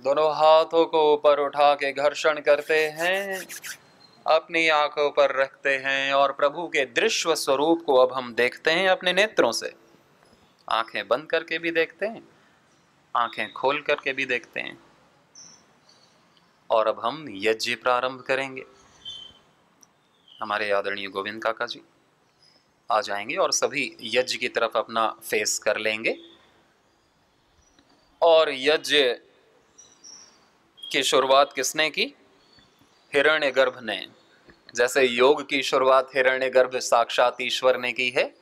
दोनों हाथों को ऊपर उठा के घर्षण करते हैं, अपनी आंखों पर रखते हैं और प्रभु के दृश्य स्वरूप को अब हम देखते हैं अपने नेत्रों से। आंखें बंद करके भी देखते हैं, आंखें खोल करके भी देखते हैं। और अब हम यज्ञ प्रारंभ करेंगे। हमारे आदरणीय गोविंद काका जी आ जाएंगे और सभी यज्ञ की तरफ अपना फेस कर लेंगे। और यज्ञ की शुरुआत किसने की? हिरण्यगर्भ ने। जैसे योग की शुरुआत हिरण्यगर्भ साक्षात ईश्वर ने की है,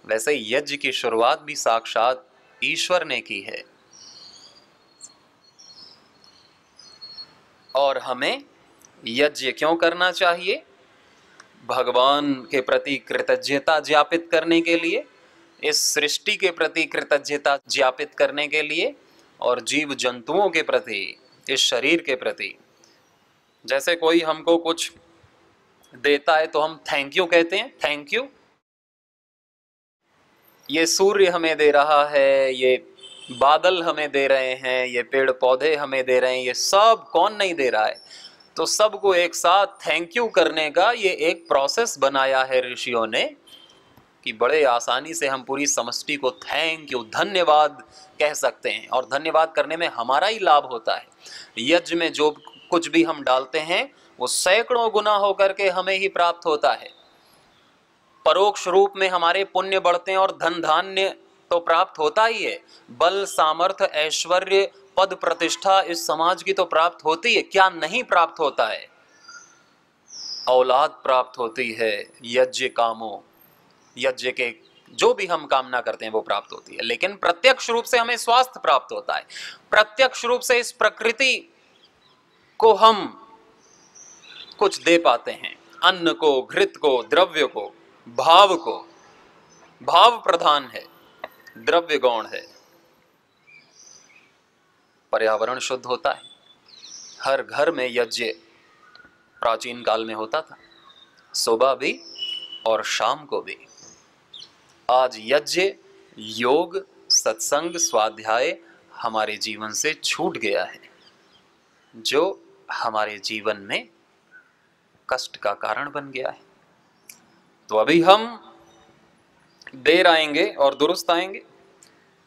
वैसे यज्ञ की शुरुआत भी साक्षात ईश्वर ने की है। और हमें यज्ञ क्यों करना चाहिए? भगवान के प्रति कृतज्ञता ज्ञापित करने के लिए, इस सृष्टि के प्रति कृतज्ञता ज्ञापित करने के लिए, और जीव जंतुओं के प्रति, इस शरीर के प्रति। जैसे कोई हमको कुछ देता है तो हम थैंक यू कहते हैं, थैंक यू। ये सूर्य हमें दे रहा है, ये बादल हमें दे रहे हैं, ये पेड़ पौधे हमें दे रहे हैं, ये सब कौन नहीं दे रहा है? तो सबको एक साथ थैंक यू करने का ये एक प्रोसेस बनाया है ऋषियों ने, कि बड़े आसानी से हम पूरी समष्टि को थैंक यू, धन्यवाद कह सकते हैं। और धन्यवाद करने में हमारा ही लाभ होता है। यज्ञ में जो कुछ भी हम डालते हैं वो सैकड़ों गुना होकर के हमें ही प्राप्त होता है। परोक्ष रूप में हमारे पुण्य बढ़ते हैं और धन धान्य तो प्राप्त होता ही है। बल, सामर्थ्य, ऐश्वर्य, पद, प्रतिष्ठा इस समाज की तो प्राप्त होती है। क्या नहीं प्राप्त होता है? औलाद प्राप्त होती है, यज्ञ कामों, यज्ञ के जो भी हम कामना करते हैं वो प्राप्त होती है। लेकिन प्रत्यक्ष रूप से हमें स्वास्थ्य प्राप्त होता है। प्रत्यक्ष रूप से इस प्रकृति को हम कुछ दे पाते हैं, अन्न को, घृत को, द्रव्य को, भाव को। भाव प्रधान है, द्रव्य गौण है। पर्यावरण शुद्ध होता है। हर घर में यज्ञ प्राचीन काल में होता था, सुबह भी और शाम को भी। आज यज्ञ, योग, सत्संग, स्वाध्याय हमारे जीवन से छूट गया है, जो हमारे जीवन में कष्ट का कारण बन गया है। तो अभी हम देर आएंगे और दुरुस्त आएंगे।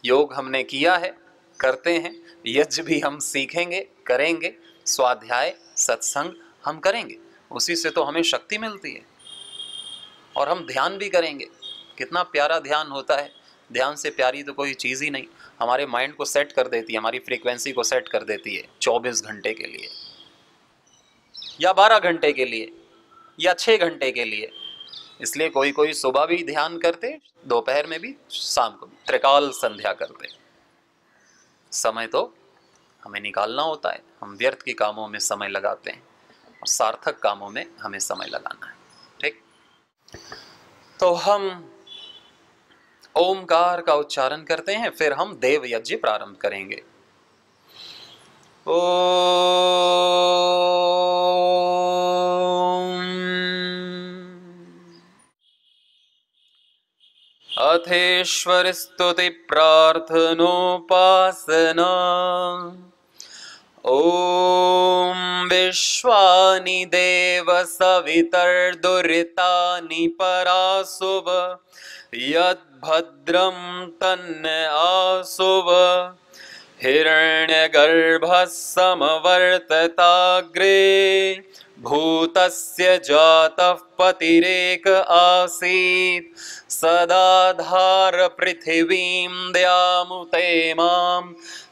योग हमने किया है, करते हैं। यज्ञ भी हम सीखेंगे, करेंगे। स्वाध्याय, सत्संग हम करेंगे, उसी से तो हमें शक्ति मिलती है। और हम ध्यान भी करेंगे। कितना प्यारा ध्यान होता है। ध्यान से प्यारी तो कोई चीज़ ही नहीं। हमारे माइंड को सेट कर देती है, हमारी फ्रीक्वेंसी को सेट कर देती है 24 घंटे के लिए, या 12 घंटे के लिए, या 6 घंटे के लिए। इसलिए कोई कोई सुबह भी ध्यान करते, दोपहर में भी, शाम को भी, त्रिकाल संध्या करते। समय तो हमें निकालना होता है। हम व्यर्थ के कामों में समय लगाते हैं और सार्थक कामों में हमें समय लगाना है। ठीक, तो हम ओमकार का उच्चारण करते हैं, फिर हम देव यज्ञ प्रारंभ करेंगे। अथेश्वर स्तुति प्रार्थनोपासना। ओम विश्वानि देव सवितर्दुरितानि परासुव यद्भद्रं तन्न आसुव हिरण्यगर्भः समवर्तताग्रे भूतस्य जातः पतिरेक आसीत् सदाधार पृथिवीं द्यामुते मां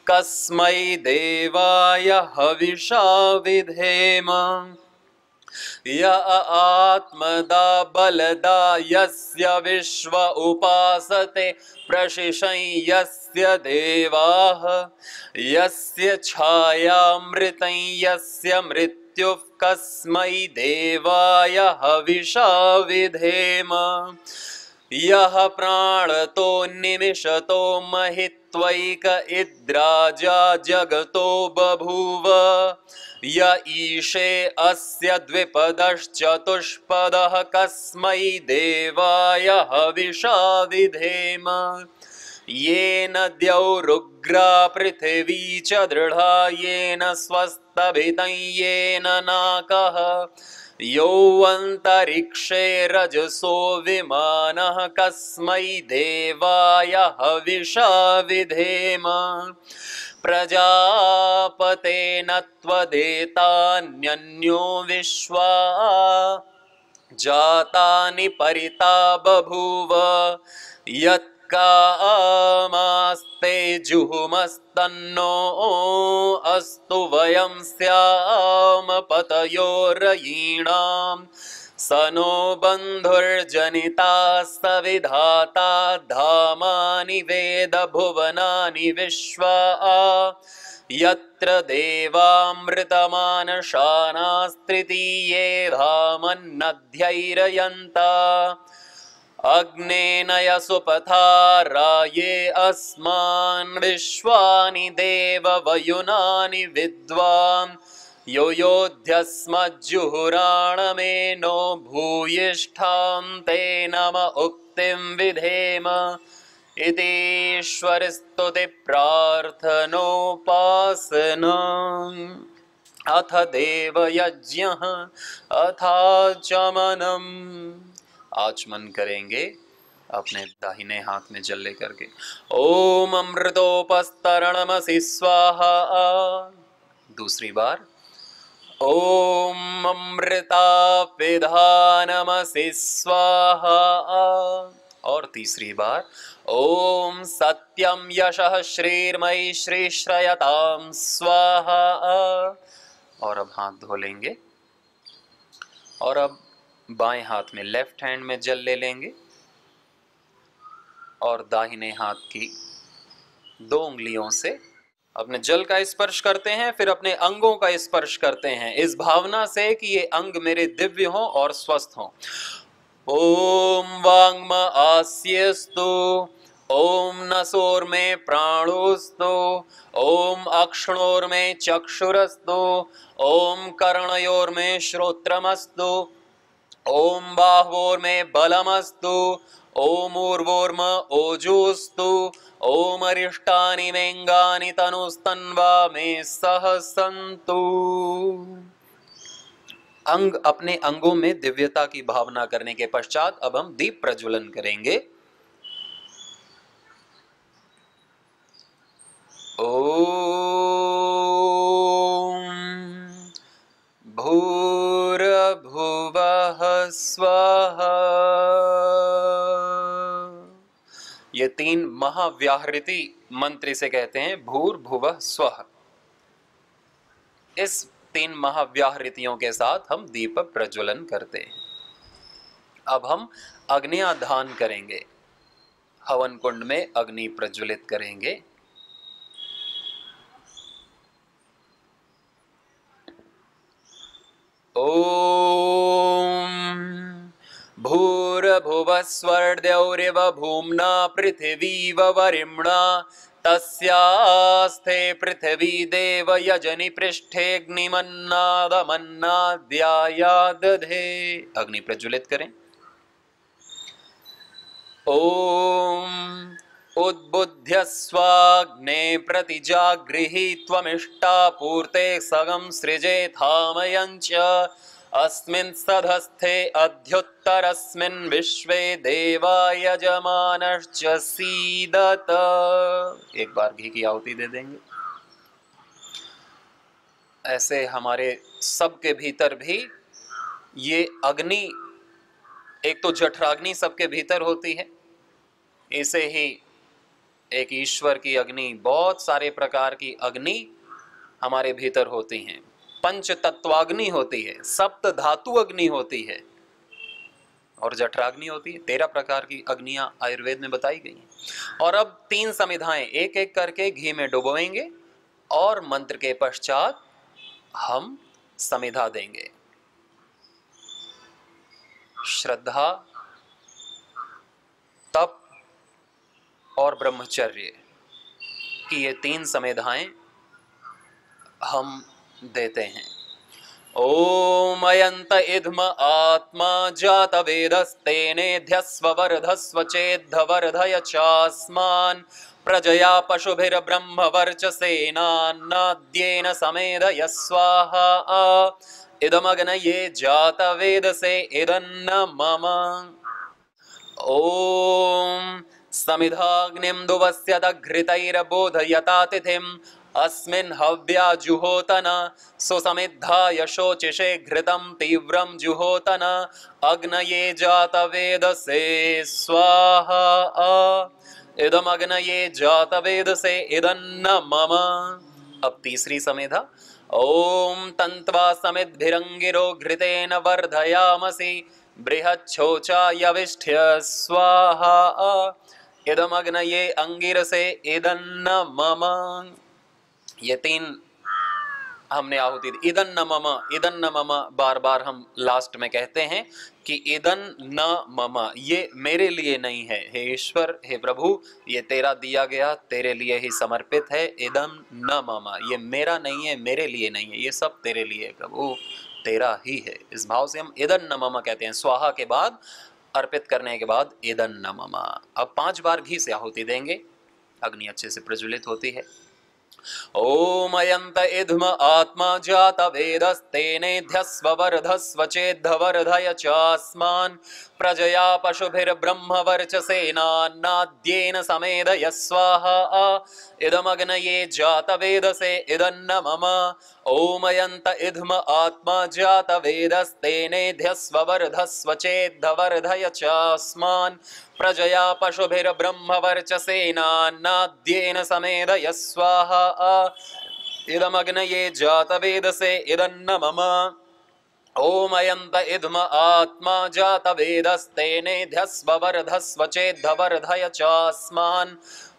कस्मै देवाय हविषा विधेम। य आत्मदा बलदा यस्य विश्व उपासते प्रशिशं यस्य देवाः यस्य छायामृतं यस्य मृत्युः कस्मै देवाय हविषा विधेम। यः प्राणतो निमिषतो महित्वैक इद्राजा जगतो बभूव य ईशे अस्य द्विपदश्चतुष्पदः कस्मै देवाय हविषा विधेम। येन द्यौरुग्रा पृथिवी च दृढा येन स्वस्तभितं येन नाकः योऽन्तरिक्षे रजसो विमानः कस्मै देवाय हविषा विधेम प्रजापतेन त्वदेतान्यन्यो विश्वा जातानि परिता बभूव यत्कामास्ते जुहुमस्तन्नो अस्तु वयं स्याम पतयोरयीणाम् स नो बन्धुर्जनिता सविधाता धामानि वेद भुवनानि विश्वा यत्र देवामृतमानशानास्त्रितीये धामन्नध्यैरयन्ता अग्नेन यसुपथा राये अस्मान् विश्वानि देववयुनानि विद्वान् यो योध्यस्मज्जुहुराणमेनो भूयिष्ठां ते नम उक्तिं विधेम इतीश्वरस्तुति प्रार्थनोपासना अथ देवयज्ञः अथाचमनम्। आचमन करेंगे अपने दाहिने हाथ में जल लेकर के। ओम अमृतोपस्तरणमसि स्वाहा। दूसरी बार ओम अमृतापिधानमसि स्वाहा। और तीसरी बार ओम सत्यम यशः श्रीर्मयि श्रीश्रयताम स्वाहा। और अब हाथ धो लेंगे और अब बाएं हाथ में लेफ्ट हैंड में जल ले लेंगे और दाहिने हाथ की 2 उंगलियों से अपने जल का स्पर्श करते हैं, फिर अपने अंगों का स्पर्श करते हैं इस भावना से कि ये अंग मेरे दिव्य हों और स्वस्थ हों। ओम वांग्म आस्यस्तु, ओम नसोर्मे प्राणोस्तु, ओम अक्षणोर्मे चक्षुरस्तु, ओम कर्णयोर्मे श्रोत्रमस्तु, ओम बाह्वोर्मे बलमस्तु, ओम ऊर्वोर्म ओजोस्तु, ओम अरिष्टानि मेंगानि तनुस्तन्वा मे सह सन्तु। अंग अपने अंगों में दिव्यता की भावना करने के पश्चात अब हम दीप प्रज्वलन करेंगे। ओम भूर्भुवः स्वः। ये 3 महाव्याहृति मंत्र से कहते हैं भूर्भुवः स्वः। इस 3 महाव्याहृतियों के साथ हम दीप प्रज्वलन करते हैं। अब हम अग्न्याधान करेंगे, हवन कुंड में अग्नि प्रज्वलित करेंगे। ओम भूर्भुवः स्वर्द्यौरिव भूम्ना पृथिवीव वरिम्णा तस्यास्ते पृथिवी देव यजनि पृष्ठेऽग्निमन्नादमन्नाद्यायादधे। अग्नि प्रज्वलित करें। ओम उद्बुध्यस्वाग्ने प्रतिजागृहि त्वमिष्टापूर्ते सगं सृजेथामयञ्च अस्मिन् सधस्थे अध्युत्तरस्मिन् विश्वे देवा यजमानश्च सीदत। एक बार घी की आहुति दे देंगे। ऐसे हमारे सबके भीतर भी ये अग्नि, एक तो जठराग्नि सबके भीतर होती है, ऐसे ही एक ईश्वर की अग्नि, बहुत सारे प्रकार की अग्नि हमारे भीतर होती हैं। पंच तत्वाग्नि होती है, सप्त धातु अग्नि होती है और जठराग्नि होती है। 13 प्रकार की अग्नियां आयुर्वेद में बताई गई हैं। और अब 3 समिधाएं एक एक करके घी में डुबोएंगे और मंत्र के पश्चात हम समिधा देंगे। श्रद्धा, तप और ब्रह्मचर्य की ये 3 समिधाएं हम देते हैं। ओम अयंत इद्म आत्मा जात वेदस्तेनेध्यस्व वर्धस्व चेद्धवर्धय चास्मान् प्रजया पशुभिर्ब्रह्म वर्चसेनान्नाद्येन समेधय स्वाहा इदमग्नये जात वेदसे इदन्न मम ओम समिधाग्निं दुवस्य दघृतैर्बोधयता तिथिम् अस्मिन् हव्या जुहोतन सुसमिद्धाय शोचिषे घृतं तीव्रं जुहोतन अग्नये जातवेदसे स्वाहा इदमग्नये जातवेदसे इदन्न मम। अब तीसरी समेधा। ओम तन्त्वा समिद्भिरंगिरो घृतेन वर्धयामसि बृहच्छोचायविष्ठ्य स्वाहा इदमग्नये अंगिरसे इदन्न मम। ये तीन हमने आहुति दी। इदन न मम बार बार हम लास्ट में कहते हैं कि इदन न मम, ये मेरे लिए नहीं है। हे ईश्वर, हे प्रभु, ये तेरा दिया गया, तेरे लिए ही समर्पित है। इदम न मम, ये मेरा नहीं है, मेरे लिए नहीं है, ये सब तेरे लिए है प्रभु, तेरा ही है। इस भाव से हम इदन न मम कहते हैं। स्वाहा के बाद, अर्पित करने के बाद इदन न मम। अब 5 बार घी से आहुति देंगे, अग्नि अच्छे से प्रज्वलित होती है। ओम अयंत इद्म आत्मा जात वेदस्तेनेध्यस्व वर्धस्व चेद्धवर्धय चास्मान् प्रजया पशुभिर्ब्रह्म वर्चसेनान्नाद्येन समेधय स्वाहा इदमग्नये जात वेदसे इदन्न मम। ओम अयंत इद्म आत्मा जात वेदस्तेनेध्यस्व वर्धस्व चेद्धवर्धय चास्मान् प्रजया पशुभिर्ब्रह्म वर्चसेनान्नाद्येन समेधय स्वाहा इदमग्नये जातवेदसे इदन्न मम। ओम अयंत इद्म आत्मा जातवेदस्तेनेध्यस्व वर्धस्व चेद्धवर्धय चास्मान्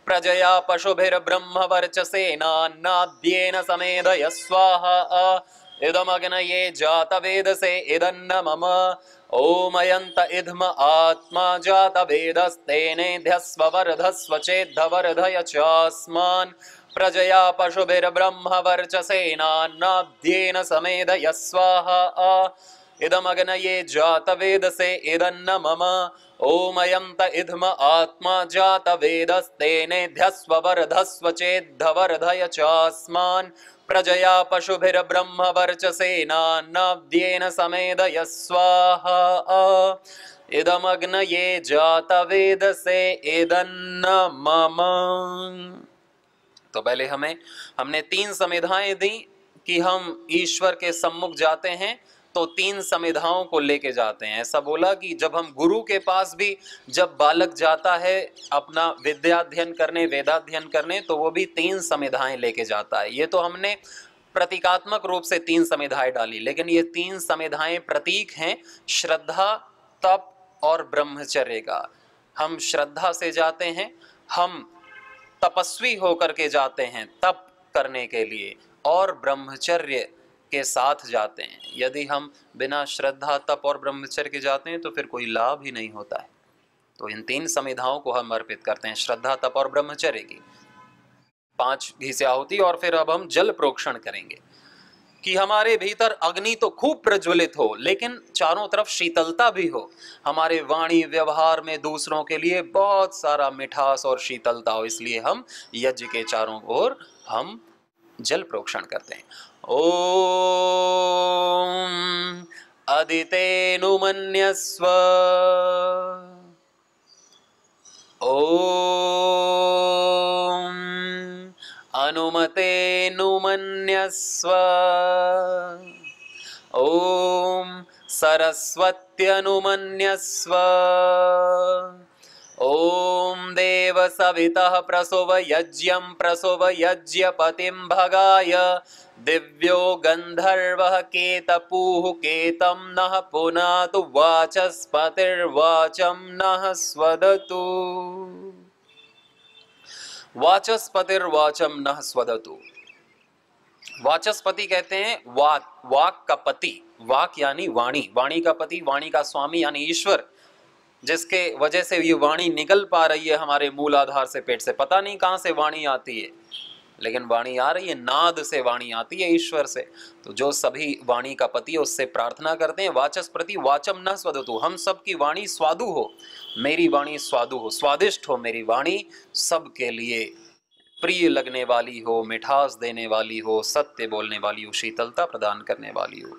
प्रजया पशुभिर्ब्रह्म वर्चसेनान्नाद्येन समेधय स्वाहा इदमग्नये जातवेदसे इदन्न मम। ओम अयंत इद्म आत्मा जातवेदस्तेनेध्यस्व वर्धस्व चेद्धवर्धय चास्मान् प्रजया पशुभिर्ब्रह्म वर्चसेनान्नाद्येन समेधय स्वाहा इदमग्नये जातवेदसे इदन्न मम। ओम अयंत इद्म आत्मा जातवेदस्तेनेध्यस्व वर्धस्व चेद्धवर्धय चास्मान् प्रजया पशुभिर्ब्रह्म वर्चसेनान्नाद्येन समेधय स्वाहा इदमग्नये जातवेदसे इदन्न मम। तो पहले हमने 3 समिधाएं दी कि हम ईश्वर के सम्मुख जाते हैं तो 3 समिधाओं को लेके जाते हैं। ऐसा बोला कि जब हम गुरु के पास भी, जब बालक जाता है अपना विद्याध्ययन करने, वेदाध्ययन करने, तो वो भी 3 समिधाएं लेके जाता है। ये तो हमने प्रतीकात्मक रूप से 3 समिधाएं डाली, लेकिन ये 3 समिधाएं प्रतीक हैं श्रद्धा, तप और ब्रह्मचर्य का। हम श्रद्धा से जाते हैं, हम तपस्वी होकर के जाते हैं तप करने के लिए, और ब्रह्मचर्य के साथ जाते हैं। यदि हम बिना श्रद्धा, तप और ब्रह्मचर्य के जाते हैं तो फिर कोई लाभ ही नहीं होता है। तो इन 3 समिधाओं को हम अर्पित करते हैं, श्रद्धा, तप और ब्रह्मचर्य की। 5 घी से आहुति। और फिर अब हम जल प्रोक्षण करेंगे कि हमारे भीतर अग्नि तो खूब प्रज्वलित हो, लेकिन चारों तरफ शीतलता भी हो। हमारे वाणी व्यवहार में दूसरों के लिए बहुत सारा मिठास और शीतलता हो। इसलिए हम यज्ञ के चारों ओर हम जल प्रोक्षण करते हैं। ओम अदितेनुमन्यस्व, ओम अनुमतेनुमन्यस्व, ओम सरस्वत्यनुमन्यस्व, ओम देव सवितः प्रसुव यज्ञं प्रसुव यज्ञपतिं भगाय दिव्यो गंधर्वः केतपुः केतं नः पुनातु वाचस्पतिर्वाचं नः स्वदतु। वाचस्पतिर्वाचं नः स्वदतु। वाचस्पति कहते हैं वाक का पति। वाक यानी वाणी, वाणी का पति, वाणी का स्वामी यानी ईश्वर, जिसके वजह से ये वाणी निकल पा रही है हमारे मूल आधार से, पेट से। पता नहीं कहां से वाणी आती है, लेकिन वाणी आ रही है, नाद से वाणी आती है ईश्वर से। तो जो सभी वाणी का पति है उससे प्रार्थना करते हैं, वाचस प्रति वाचम न स्वदतु, हम सबकी वाणी स्वादु हो, मेरी वाणी स्वादु हो, स्वादिष्ट हो मेरी वाणी, सबके लिए प्रिय लगने वाली हो, मिठास देने वाली हो, सत्य बोलने वाली हो, शीतलता प्रदान करने वाली हो।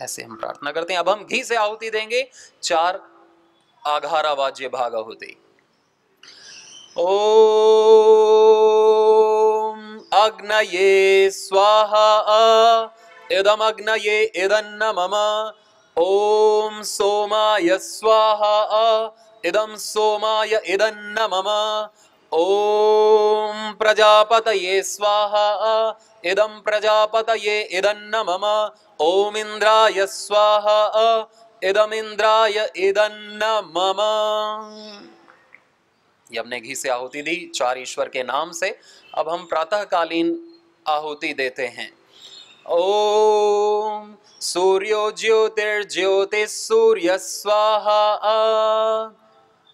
ऐसे हम प्रार्थना करते हैं। अब हम घी से आहुति देंगे 4 आघारा वाज्य भाग आहुति। ओम अग्नये स्वाहा इदम अग्नये इदन्न मम। ओम सोमाय स्वाहा इदम सोमाय इदन्न मम। ओम प्रजापतये स्वाहा इदम प्रजापतये इदन्न मम। ओम इंद्राय स्वाहा इदम इंद्राय इदन्न मम। ये हमने घी से आहुति दी 4 ईश्वर के नाम से। अब हम प्रातःकालीन आहुति देते हैं। ओम सूर्यो ज्योतिर्ज्योतिः सूर्य स्वाहा।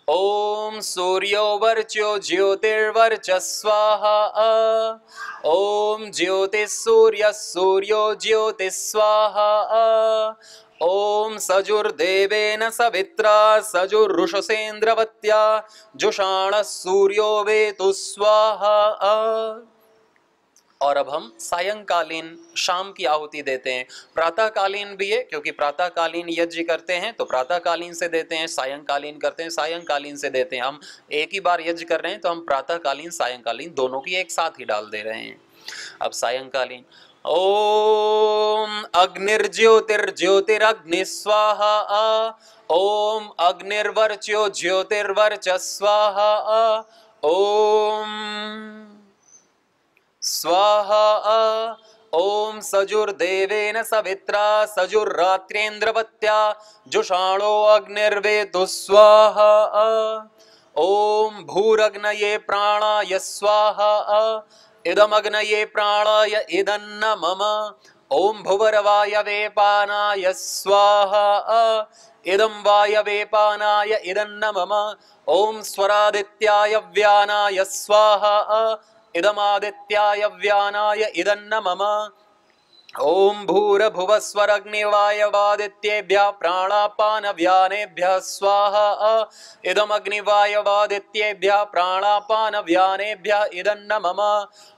ओम सूर्यो वर्च्यो ज्योतिर्वर्चः स्वाहा। ओम ज्योतिः सूर्य सूर्यो ज्योतिः स्वाहा। ओम सजुर्देवेन सवित्रा सजुर्रुषसेन्द्रवत्या जुषाणः सूर्यो वेतु स्वाहा। और अब हम सायंकालीन शाम की आहुति देते हैं। प्रातःकालीन भी है, क्योंकि प्रातःकालीन यज्ञ करते हैं तो प्रातःकालीन से देते हैं, सायंकालीन करते हैं सायंकालीन से देते हैं। हम एक ही बार यज्ञ कर रहे हैं तो हम प्रातःकालीन सायंकालीन दोनों की एक साथ ही डाल दे रहे हैं। अब सायंकालीन। ओम अग्निर्ज्योतिर्ज्योतिरग्नि स्वाहा। ओम अग्निर्वर्च्यो ज्योतिर्वर्चः स्वाहा। ओम स्वाहा। ओम सजुर्देवेन सवित्रा सजुर्रात्रेन्द्रवत्या जुषाणो अग्निर्वेतु स्वाहा। ओम भूरग्नये प्राणाय स्वाहा इदमग्नये प्राणाय इदन्न मम। ओम भुवरवायवे पानाय स्वाहा इदं वायवे पानाय इदन्न मम। ओम स्वरादित्याय व्यानाय स्वाहा इदमादित्याय व्यानाय इदन्न मम। ओम भूरभुवस्वरग्निवायवादित्येभ्यः प्राणापानव्यानेभ्यः स्वाहा इदमग्निवायवादित्येभ्यः प्राणापानव्यानेभ्यः इदन्न मम।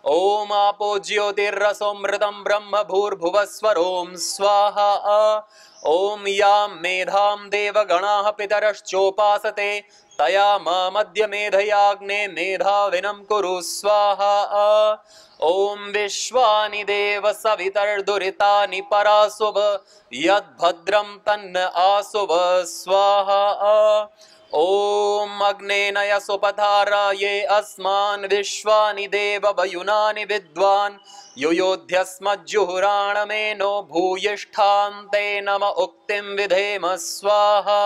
ओम आपो ज्योतिर्रसोमृतं ब्रह्म भूर्भुवस्वरों स्वाहा। ओम यां मेधां देवगणाः पितरश्चोपासते तया मामद्य मेधयाग्ने मेधाविनं कुरु स्वाहा। ओम विश्वानि देव सवितर्दुरितानि परासुव यद्भद्रं तन्न आसुव स्वाहा। ओम अग्नेनय सुपथाराये अस्मान् विश्वानि देव वयुनानि विद्वान् युयोध्यस्मज्जुहुराणमेनो भूयिष्ठां ते नम उक्तिं विधेम स्वाहा।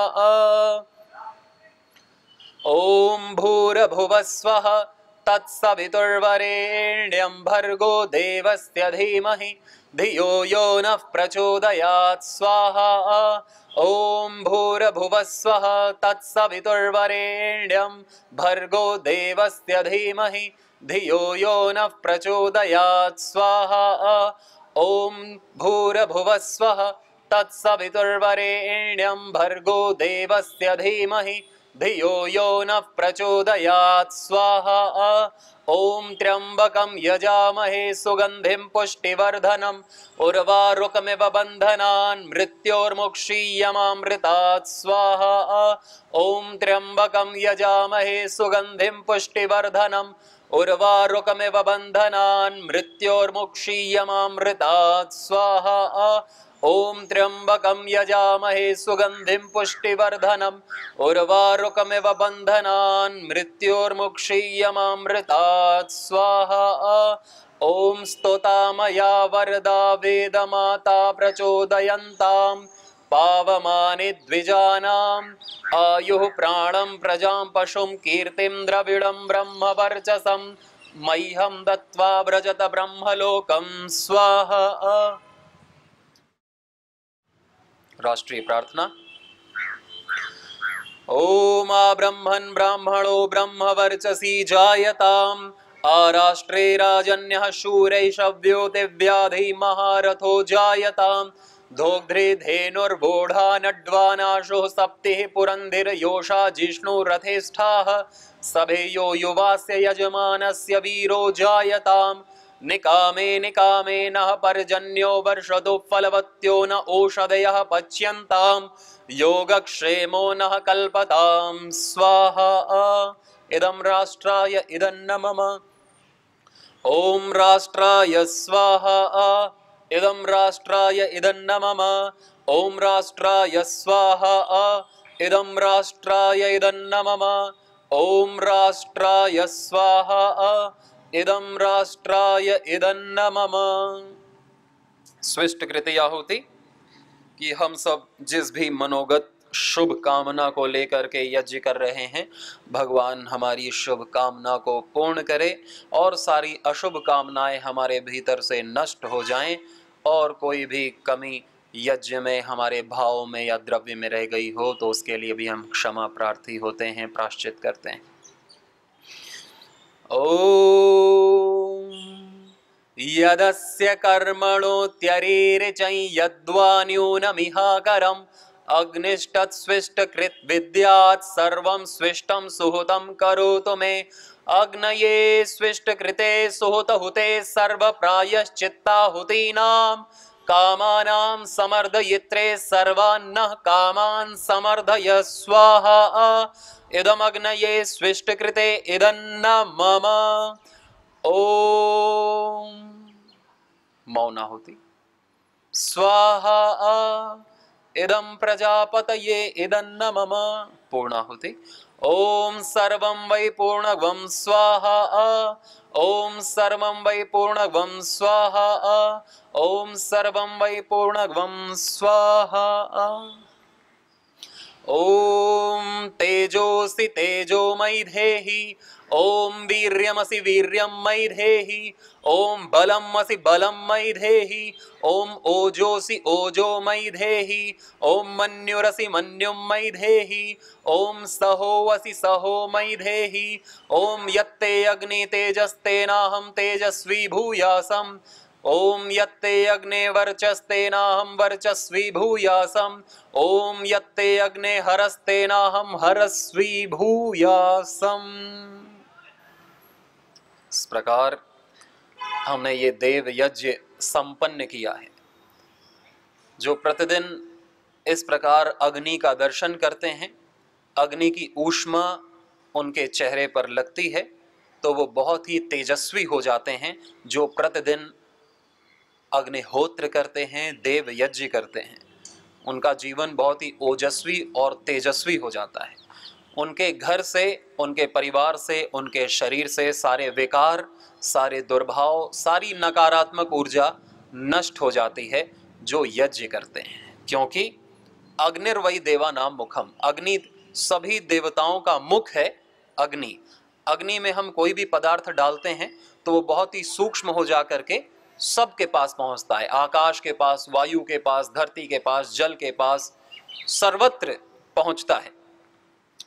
ओम भूर्भुवस्वः तत्सवितुर्वरेण्यं भर्गो देवस्य धीमहि धियो यो नः प्रचोदयात् स्वाहा। ओम भूर्भुवस्वः तत्सवितुर्वरेण्यं भर्गो देवस्य धीमहि धियो यो नः प्रचोदयात् स्वाहा। ओम भूर्भुवस्वः तत्सवितुर्वरेण्यं भर्गो देवस्य धीमहि धियो यो नः प्रचोदयात् स्वाहा। ओम त्र्यंबकं यजामहे सुगंधिं पुष्टिवर्धनम् उर्वारुकमिव बन्धनान् मृत्योर्मुक्षीयमामृतात् स्वाहा। ओम त्र्यंबकं यजामहे सुगंधिं पुष्टिवर्धनम् उर्वारुकमिव बन्धनान् मृत्योर्मुक्षीयमामृतात् स्वाहा। ओम त्र्यंबकं यजामहे सुगंधिं पुष्टिवर्धनम् उर्वारुकमिव बन्धनान् मृत्योर्मुक्षीयमामृतात् स्वाहा। ओम स्तोतामया वरदा वेदमाता प्रचोदयन्तां पावमानि द्विजानाम् आयुः प्राणं प्रजां पशुं कीर्तिं द्रविडं ब्रह्मवर्चसं मह्यं दत्त्वा व्रजत ब्रह्मलोकं स्वाहा। राष्ट्रीय प्रार्थना। ओम आ ब्रह्मन् ब्राह्मणो ब्रह्मवर्चसी जायताम् आराष्ट्रे राजन्यः शूरैषव्यो दिव्याधि महारथो जायताम् दोग्ध्रे धेनुर्वोढा नड्वानाशो सप्तिः पुरन्धिर्योषा जिष्णुरथेष्ठाः सभेयो युवास्य यजमानस्य वीरो जायताम् निकामे निकामे नः पर्जन्यो वर्षतु फलवत्यो न ओषधयः पच्यन्ताम् योगक्षेमो नः कल्पताम् स्वाहा इदं राष्ट्राय इदन्न मम ओम राष्ट्राय स्वाहा इदं राष्ट्राय इदन्न मम ओम राष्ट्राय स्वाहा इदं राष्ट्राय इदन्न मम ओम राष्ट्राय स्वाहा इदं राष्ट्राय इदन्न मम। स्विष्ट कृतिया होती कि हम सब जिस भी मनोगत शुभ कामना को लेकर के यज्ञ कर रहे हैं, भगवान हमारी शुभ कामना को पूर्ण करे और सारी अशुभ कामनाएं हमारे भीतर से नष्ट हो जाएं और कोई भी कमी यज्ञ में हमारे भाव में या द्रव्य में रह गई हो तो उसके लिए भी हम क्षमा प्रार्थी होते हैं, प्रायश्चित करते हैं। ओम यदस्य कर्मणोत्यरीरिचं यद्वा न्यूनमिहाकरम् अग्निष्टत्स्विष्टकृत विद्यात् सर्वं स्विष्टं सुहुतं करोतु मे अग्नये स्विष्टकृते सुहुतहुते सर्वप्रायश्चित्ताहुतीनां कामानां समर्दयित्रे सर्वान्नः कामान् समर्दय स्वाहा इदमग्नये स्विष्टकृते इदन्न मम। ओम मौनाहुति स्वाहा इदं प्रजापतये इदन्न मम पूर्णाहुति ओम सर्वं वै पूर्णवं स्वाहा ओम सर्वं वै पूर्णवं स्वाहा ओम सर्वं वै पूर्णवं स्वाहा। ओम तेजोसि तेजोमयि धेहि ओम वीर्यमसि वीर्यं मयि धेहि ओम बलमसि बलं मयि धेहि ओम ओजोसि ओजो मयि धेहि ओम मन्युरसि मन्युं मयि धेहि ओम सहोऽसि सहो मयि धेहि ओम यत्ते अग्नि तेजस्तेनाहं तेजस्वी भूयासम् ओम यत्ते अग्ने वर्चस्तेनाहं वर्चस्वी भूयासम् ओम यत्ते अग्ने हरस्तेनाहं हरस्वी भूयासम्। इस प्रकार हमने ये देव यज्ञ संपन्न किया है। जो प्रतिदिन इस प्रकार अग्नि का दर्शन करते हैं, अग्नि की ऊष्मा उनके चेहरे पर लगती है तो वो बहुत ही तेजस्वी हो जाते हैं। जो प्रतिदिन अग्निहोत्र करते हैं, देव यज्ञ करते हैं, उनका जीवन बहुत ही ओजस्वी और तेजस्वी हो जाता है। उनके घर से, उनके परिवार से, उनके शरीर से सारे विकार, सारे दुर्भाव, सारी नकारात्मक ऊर्जा नष्ट हो जाती है जो यज्ञ करते हैं। क्योंकि अग्निर्वै देवानां मुखम, अग्नि सभी देवताओं का मुख है। अग्नि, अग्नि में हम कोई भी पदार्थ डालते हैं तो वो बहुत ही सूक्ष्म हो जा करके सबके पास पहुंचता है। आकाश के पास, वायु के पास, धरती के पास, जल के पास, सर्वत्र पहुंचता है।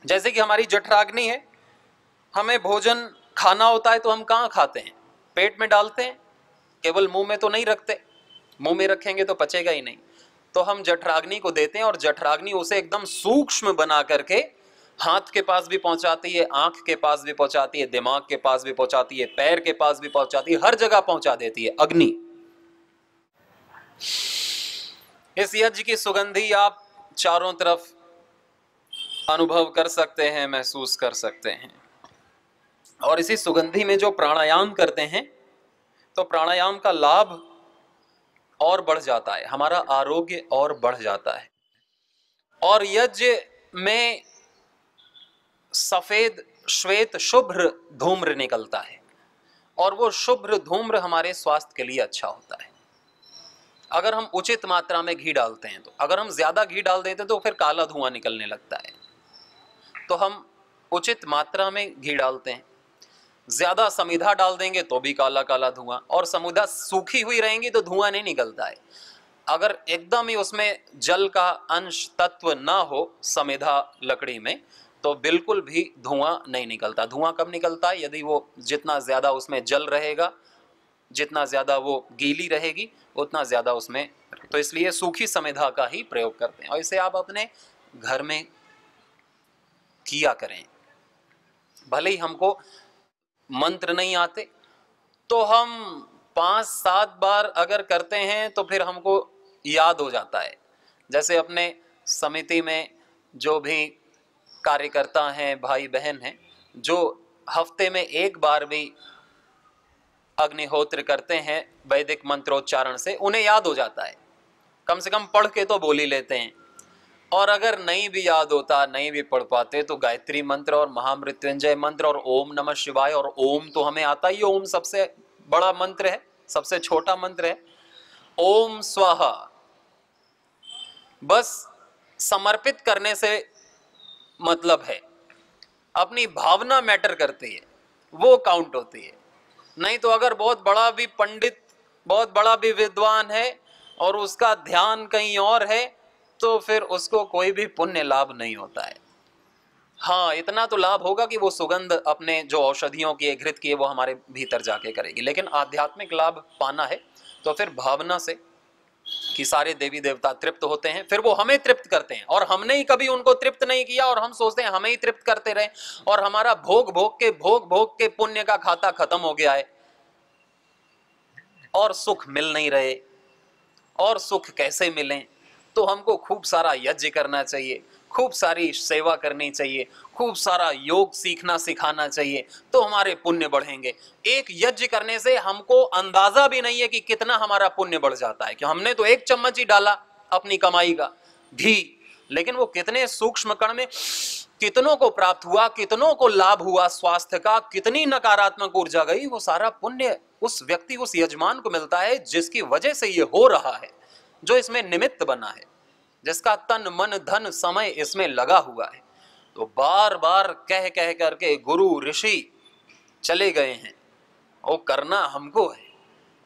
जैसे कि हमारी जठराग्नि है, हमें भोजन खाना होता है तो हम कहाँ खाते हैं? पेट में डालते हैं, केवल मुंह में तो नहीं रखते। मुंह में रखेंगे तो पचेगा ही नहीं। तो हम जठराग्नि को देते हैं और जठराग्नि उसे एकदम सूक्ष्म बना करके हाथ के पास भी पहुंचाती है, आंख के पास भी पहुंचाती है, दिमाग के पास भी पहुंचाती है, पैर के पास भी पहुंचाती है, हर जगह पहुंचा देती है अग्नि। इस यज्ञ की सुगंधी आप चारों तरफ अनुभव कर सकते हैं, महसूस कर सकते हैं। और इसी सुगंधी में जो प्राणायाम करते हैं तो प्राणायाम का लाभ और बढ़ जाता है, हमारा आरोग्य और बढ़ जाता है। और यज्ञ में सफेद श्वेत शुभ्र धूम्र निकलता है और वो शुभ्र धूम्र हमारे स्वास्थ्य के लिए अच्छा होता है। अगर हम उचित मात्रा में घी डालते हैं तो, अगर हम ज्यादा घी डाल देते तो फिर काला धुआं निकलने लगता है। तो हम उचित मात्रा में घी डालते हैं। ज्यादा समिधा डाल देंगे तो भी काला काला धुआं, और समिधा सूखी हुई रहेंगी तो धुआं नहीं निकलता है। अगर एकदम ही उसमें जल का अंश तत्व ना हो समिधा लकड़ी में तो बिल्कुल भी धुआं नहीं निकलता। धुआं कब निकलता है? यदि वो जितना ज़्यादा उसमें जल रहेगा, जितना ज़्यादा वो गीली रहेगी, उतना ज़्यादा उसमें, तो इसलिए सूखी समिधा का ही प्रयोग करते हैं। और इसे आप अपने घर में किया करें। भले ही हमको मंत्र नहीं आते, तो हम 5-7 बार अगर करते हैं तो फिर हमको याद हो जाता है। जैसे अपने समिति में जो भी कार्यकर्ता हैं, भाई बहन हैं, जो हफ्ते में एक बार भी अग्निहोत्र करते हैं वैदिक मंत्रोच्चारण से, उन्हें याद हो जाता है। कम से कम पढ़ के तो बोल ही लेते हैं। और अगर नहीं भी याद होता, नहीं भी पढ़ पाते, तो गायत्री मंत्र और महामृत्युंजय मंत्र और ओम नमः शिवाय, और ओम तो हमें आता ही, ओम सबसे बड़ा मंत्र है, सबसे छोटा मंत्र है। ओम स्वाहा बस समर्पित करने से मतलब है, अपनी भावना मैटर करती है, वो काउंट होती है। नहीं तो अगर बहुत बड़ा भी पंडित, बहुत बड़ा भी विद्वान है और उसका ध्यान कहीं और है, तो फिर उसको कोई भी पुण्य लाभ नहीं होता है। हाँ, इतना तो लाभ होगा कि वो सुगंध अपने जो औषधियों की, घृत की, वो हमारे भीतर जाके करेगी। लेकिन आध्यात्मिक लाभ पाना है तो फिर भावना से कि सारे देवी देवता तृप्त होते हैं, फिर वो हमें तृप्त करते हैं, और हमने ही कभी उनको तृप्त नहीं किया और हम सोचते हैं हमें ही तृप्त करते रहे, और हमारा भोग भोग के पुण्य का खाता खत्म हो गया है और सुख मिल नहीं रहे। और सुख कैसे मिलें? तो हमको खूब सारा यज्ञ करना चाहिए, खूब सारी सेवा करनी चाहिए, खूब सारा योग सीखना सिखाना चाहिए, तो हमारे पुण्य बढ़ेंगे। एक यज्ञ करने से हमको अंदाजा भी नहीं है कि कितना हमारा पुण्य बढ़ जाता है, कि हमने तो 1 चम्मच ही डाला अपनी कमाई का घी, लेकिन वो कितने सूक्ष्म कण में कितनों को प्राप्त हुआ, कितनों को लाभ हुआ स्वास्थ्य का, कितनी नकारात्मक ऊर्जा गई, वो सारा पुण्य उस व्यक्ति, उस यजमान को मिलता है जिसकी वजह से ये हो रहा है, जो इसमें निमित्त बना है, जिसका तन मन धन समय इसमें लगा हुआ है। तो बार बार कह कह करके गुरु ऋषि चले गए हैं, वो करना हमको है।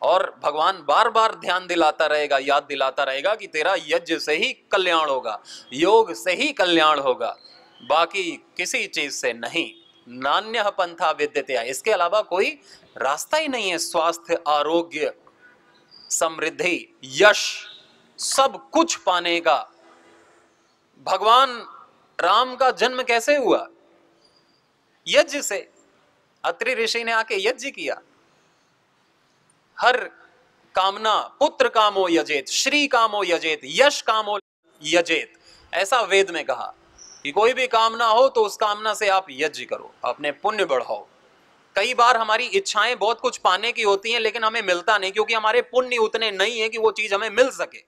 और भगवान बार बार ध्यान दिलाता रहेगा, याद दिलाता रहेगा कि तेरा यज्ञ से ही कल्याण होगा, योग से ही कल्याण होगा, बाकी किसी चीज से नहीं। नान्यः पंथा विद्यते, इसके अलावा कोई रास्ता ही नहीं है। स्वास्थ्य, आरोग्य, समृद्धि, यश, सब कुछ पाने का। भगवान राम का जन्म कैसे हुआ? यज्ञ से। अत्रि ऋषि ने आके यज्ञ किया। हर कामना, पुत्र कामो यजेत, श्री कामो यजेत, यश कामो यजेत, ऐसा वेद में कहा कि कोई भी कामना हो तो उस कामना से आप यज्ञ करो, अपने पुण्य बढ़ाओ। कई बार हमारी इच्छाएं बहुत कुछ पाने की होती हैं, लेकिन हमें मिलता नहीं, क्योंकि हमारे पुण्य उतने नहीं है कि वो चीज हमें मिल सके।